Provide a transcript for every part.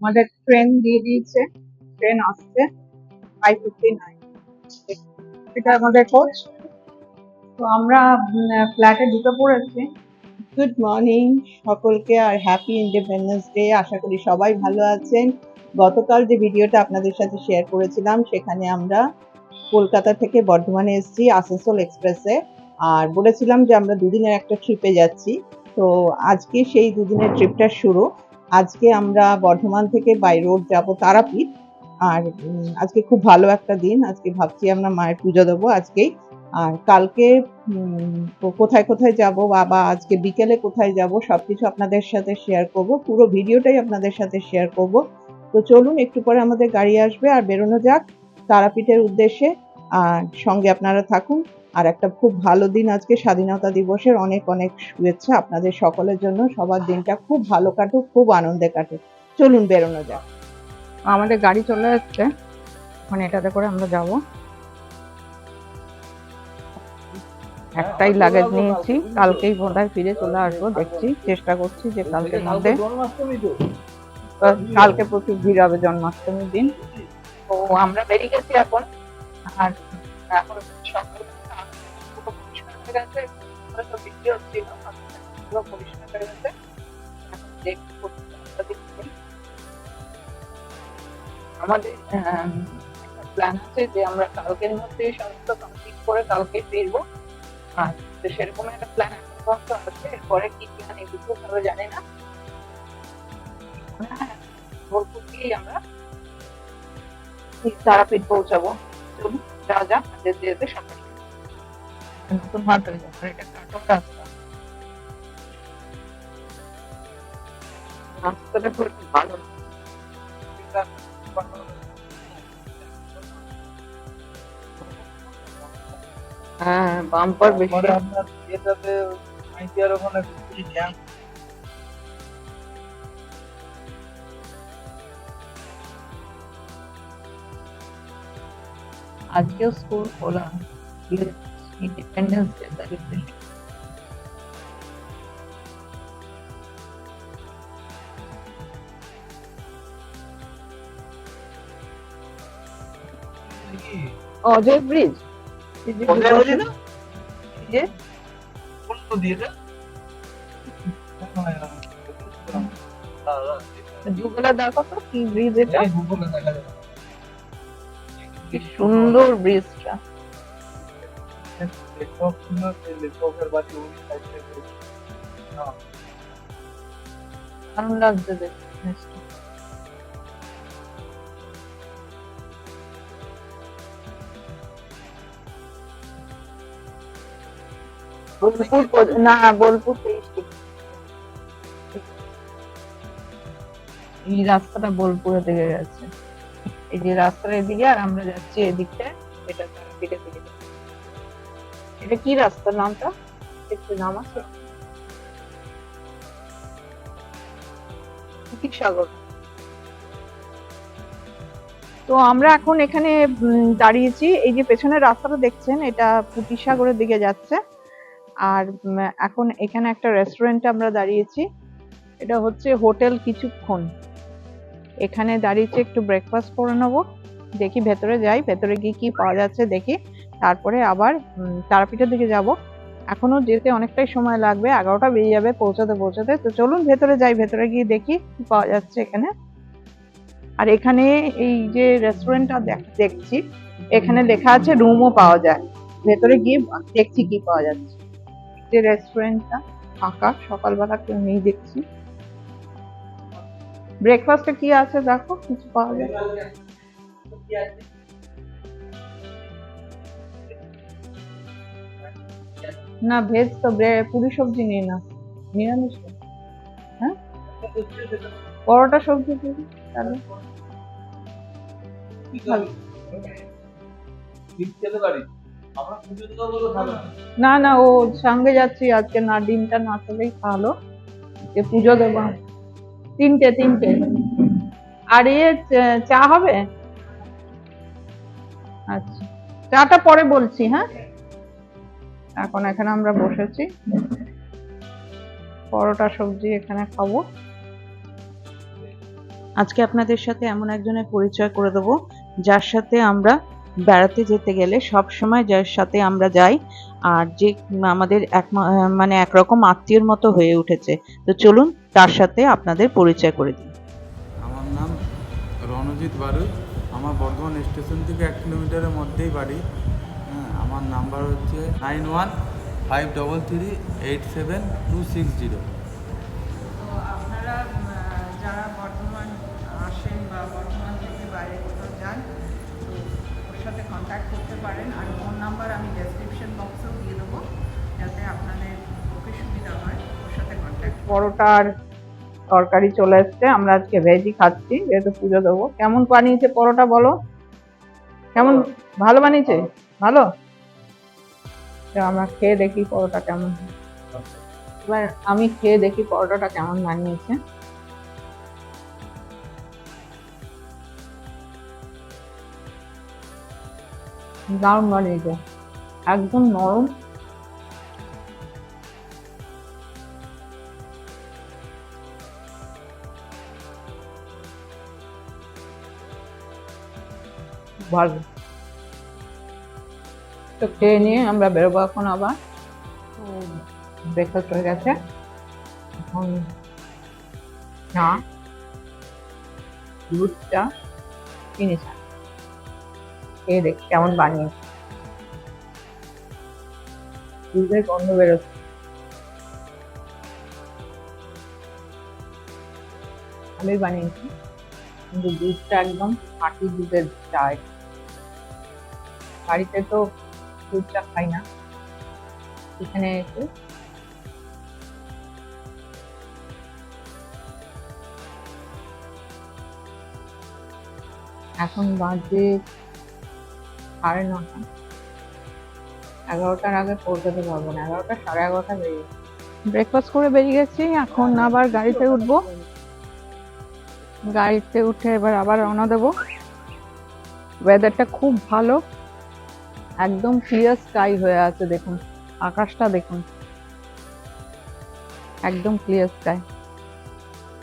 আমাদের ট্রেন দিয়ে দিয়েছে, ট্রেন আসছে 5:59, এটা আমাদের কোচ। তো আমরা ফ্ল্যাটে ঢুকে পড়েছি। গুড মর্নিং সকলকে, আর হ্যাপি ইন্ডিপেন্ডেন্স ডে। আশা করি সবাই ভালো আছেন। গতকাল যে ভিডিওটা আপনাদের সাথে শেয়ার করেছিলাম, সেখানে আমরা কলকাতা থেকে বর্ধমানে এসেছি আসানসোল এক্সপ্রেসে, আর বলেছিলাম যে আমরা দুদিনের একটা ট্রিপে যাচ্ছি। তো আজকে সেই দুদিনের ট্রিপটা শুরু। আজকে আমরা বর্ধমান থেকে বাই রোড যাব তারাপীঠ। আর আজকে খুব ভালো একটা দিন। আজকে ভাবছি আমরা মায়ের পুজো দেবো আজকেই। আর কালকে কোথায় কোথায় যাব বা আজকে বিকেলে কোথায় যাব সবকিছু আপনাদের সাথে শেয়ার করব। পুরো ভিডিওটাই আপনাদের সাথে শেয়ার করব। তো চলুন, একটু পরে আমাদের গাড়ি আসবে আর বেরোনো যাক তারাপীঠের উদ্দেশ্যে। আর সঙ্গে আপনারা থাকুন। আর একটা খুব ভালো দিন আজকে, স্বাধীনতা দিবসের অনেক অনেক শুভেচ্ছা আপনাদের সকলের জন্য। সবার দিনটা খুব ভালো কাটুক, খুব আনন্দে কাটুক। চলুন বেরোনো যাক। আমাদের গাড়ি চলে যাচ্ছে, মানে এটাতে করে আমরা যাব। একটাই লাগেজ নিয়েছি, কালকেই বোধহয় ফিরে চলে আসবো। দেখছি, চেষ্টা করছি যে কালকের মধ্যে। কালকে প্রচুর ভিড় হবে জন্মাষ্টমীর দিন। তো আমরা বেরিয়ে গেছি এখন। আর এখন পুরো পরিষ্কার হয়ে গেছে, বৃষ্টি হচ্ছিল, পুরো পরিষ্কার হয়ে গেছে। এখন দেখছি আমাদের একটা প্ল্যান আছে যে আমরা কালকের মধ্যে সমস্ত কমপ্লিট করে কালকে ফিরবো। আর তো সেরকম একটা প্ল্যান এখন পর্যন্ত আছে। এরপরে কি প্ল্যান এগুলো ভালো জানি না। বোলপুর দিয়েই আমরা তারাপীঠ পৌঁছাবো। চলুন যা যা যেতে যেতে সকাল নতুন হাট হয়ে যাবে। এটা কাটক রাস্তা, রাস্তাটা খুব ভালো না। হ্যাঁ, বাম্পার বেশি। আপনার এটাতে আইডিয়ার ওখানে বেশি জ্যাম। আজকেও স্কুল খোলা, independence day celebration. Ajay bridge, গুগলে দেখো তো কি ব্রিজ এটা। কি সুন্দর ব্রিজটা। দারুণ লাগছে দেখতে জিনিসটা। বোলপুর না, বোলপুর 23 এই রাস্তাটা বোলপুরের দিকে গেছে। এই যে রাস্তার এদিকে, আর আমরা যাচ্ছি এদিকটা, এটা তারাপীঠের দিকে যাচ্ছে। এটা কি রাস্তার নামটা একটু নাম আছে? সাগর। তো আমরা এখন এখানে দাঁড়িয়েছি। এই যে পেছনের রাস্তাটা দেখছেন, এটা পুটিসাগরের দিকে যাচ্ছে। আর এখন এখানে একটা রেস্টুরেন্টে আমরা দাঁড়িয়েছি। এটা হচ্ছে হোটেল কিছুক্ষণ। এখানে দাঁড়িয়েছি, একটু ব্রেকফাস্ট করে নেবো। দেখি ভেতরে যাই, ভেতরে গিয়ে কি পাওয়া যাচ্ছে দেখি, তারপরে আবার তারাপীঠের দিকে যাব। এখনো যেতে অনেকটাই সময় লাগবে, 11টা বেজে যাবে পৌঁছাতে পৌঁছাতে। তো চলুন ভেতরে যাই, ভেতরে গিয়ে দেখি কি পাওয়া যাচ্ছে এখানে। আর এখানে এই যে রেস্টুরেন্টটা দেখছি, এখানে লেখা আছে রুমও পাওয়া যায়। ভেতরে গিয়ে দেখছি কি পাওয়া যাচ্ছে। যে রেস্টুরেন্টটা ফাঁকা, সকালবেলা কেউ নেই দেখছি। ব্রেকফাস্টে কি আছে দেখো, কিছু পাওয়া যায় না? ভেজ তো পুরি সবজি নেই না, নিরামিষ। হ্যাঁ, পরোটা সবজি দিবি তাহলে না। না, ও সঙ্গে যাচ্ছি আজকে না, ডিমটা না খেলেই ভালো। যে পুজো দেবো। তিনটে। আর চা হবে? আচ্ছা, চাটা পরে বলছি। হ্যাঁ, এখন এখানে আমরা বসেছি, পরোটা সবজি এখানে খাবো। আজকে আপনাদের সাথে এমন একজনের পরিচয় করে দেবো যার সাথে আমরা বেড়াতে যেতে গেলে সব সময় যার সাথে আমরা যাই, আর যে আমাদের মানে একরকম আত্মীয়র মতো হয়ে উঠেছে। তো চলুন তার সাথে আপনাদের পরিচয় করে দিই। আমার নাম রণজিৎ বারুই। আমার বর্ধমান স্টেশন থেকে 1 কিলোমিটারের মধ্যেই বাড়ি। হ্যাঁ, আমার নাম্বার হচ্ছে 9153387260। তো আপনারা যারা বর্ধমান আসেন বা বর্ধমান থেকে বাইরে কোথাও যান, তো ওর সাথে কন্ট্যাক্ট করতে পারেন। আর ফোন নাম্বার আমি ডেসক্রিপশন বক্সেও দিয়ে দেবো, যাতে আপনাদের ওকে সুবিধা হয় ওর সাথে কন্ট্যাক্ট। পরোটার তরকারি চলে এসছে, আমরা আজকে ভেজই খাচ্ছি যেহেতু পুজো দেবো। কেমন বানিয়েছে পরোটা বলো? কেমন? ভালো বানিয়েছে? ভালো। তো আমরা খেয়ে দেখি পরোটা কেমন। এবার আমি খেয়ে দেখি পরোটাটা কেমন বানিয়েছে। দারুণ বানিয়েছে, একদম নরম। ভালো। তো খেয়ে নিয়ে আমরা বেরোবো এখন আবার। ব্রেকফাস্ট হয়ে গেছে, এখন চা দুধটা কিনেছি, খেয়ে দেখি কেমন বানিয়েছে। দুধের গন্ধ বেরোচ্ছে, ভালোই বানিয়েছি, কিন্তু দুধটা একদম খাঁটি দুধের চা। বাড়িতে তো দুধ চা খাই না, এখানে এসে এখন বাজে 9:30। 11টার আগে পৌঁছাতে পারবো না, 11টা 11:30 বেরিয়ে। ব্রেকফাস্ট করে বেরিয়ে গেছি, এখন আবার গাড়িতে উঠবো। গাড়িতে উঠে এবার আবার রওনা দেবো। ওয়েদারটা খুব ভালো, একদম ক্লিয়ার স্কাই হয়ে আছে, দেখুন আকাশটা দেখুন, একদম ক্লিয়ার স্কাই।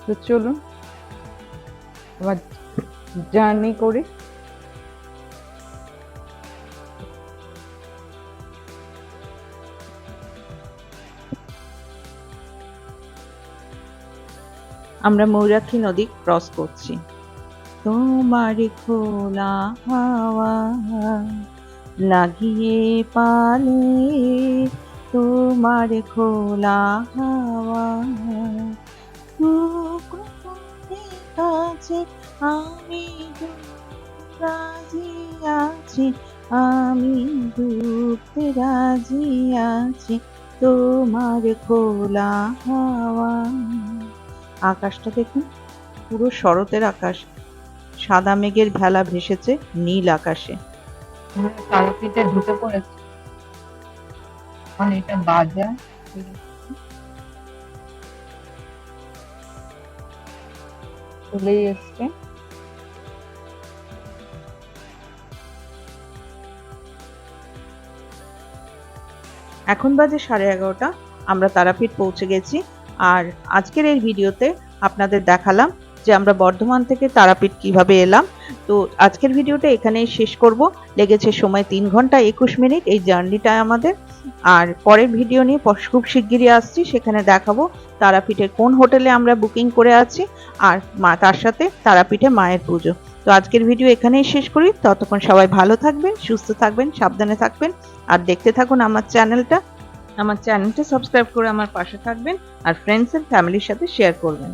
তো চলুন এবার জার্নি করি। আমরা ময়ূরাক্ষী নদী ক্রস করছি। তোমার খোলা হাওয়া লাগিয়ে পালে, তোমার খোলা হাওয়া কাছে আমি রাজি আছি, আমি ডুবতে রাজি আছি, তোমার খোলা হাওয়া। আকাশটা দেখুন, পুরো শরতের আকাশ, সাদা মেঘের ভেলা ভেসেছে নীল আকাশে। তারাপীঠে ঢুকে পড়েছে, মানে এটা বাজার চলেই এসছে। এখন বাজে 11:30, আমরা তারাপীঠ পৌঁছে গেছি। আর আজকের এই ভিডিওতে আপনাদের দেখালাম যে আমরা বর্ধমান থেকে তারাপীঠ কিভাবে এলাম। তো আজকের ভিডিওটা এখানেই শেষ করব। লেগেছে সময় 3 ঘন্টা 21 মিনিট এই জার্নিটা আমাদের। আর পরের ভিডিও নিয়ে খুব শিগগিরই আসছি, সেখানে দেখাবো তারাপীঠের কোন হোটেলে আমরা বুকিং করে আছি, আর তার সাথে তারাপীঠে মায়ের পুজো। তো আজকের ভিডিও এখানেই শেষ করি। ততক্ষণ সবাই ভালো থাকবেন, সুস্থ থাকবেন, সাবধানে থাকবেন, আর দেখতে থাকুন আমার চ্যানেলটা সাবস্ক্রাইব করে আমার পাশে থাকবেন, আর ফ্রেন্ডস এন্ড ফ্যামিলির সাথে শেয়ার করবেন।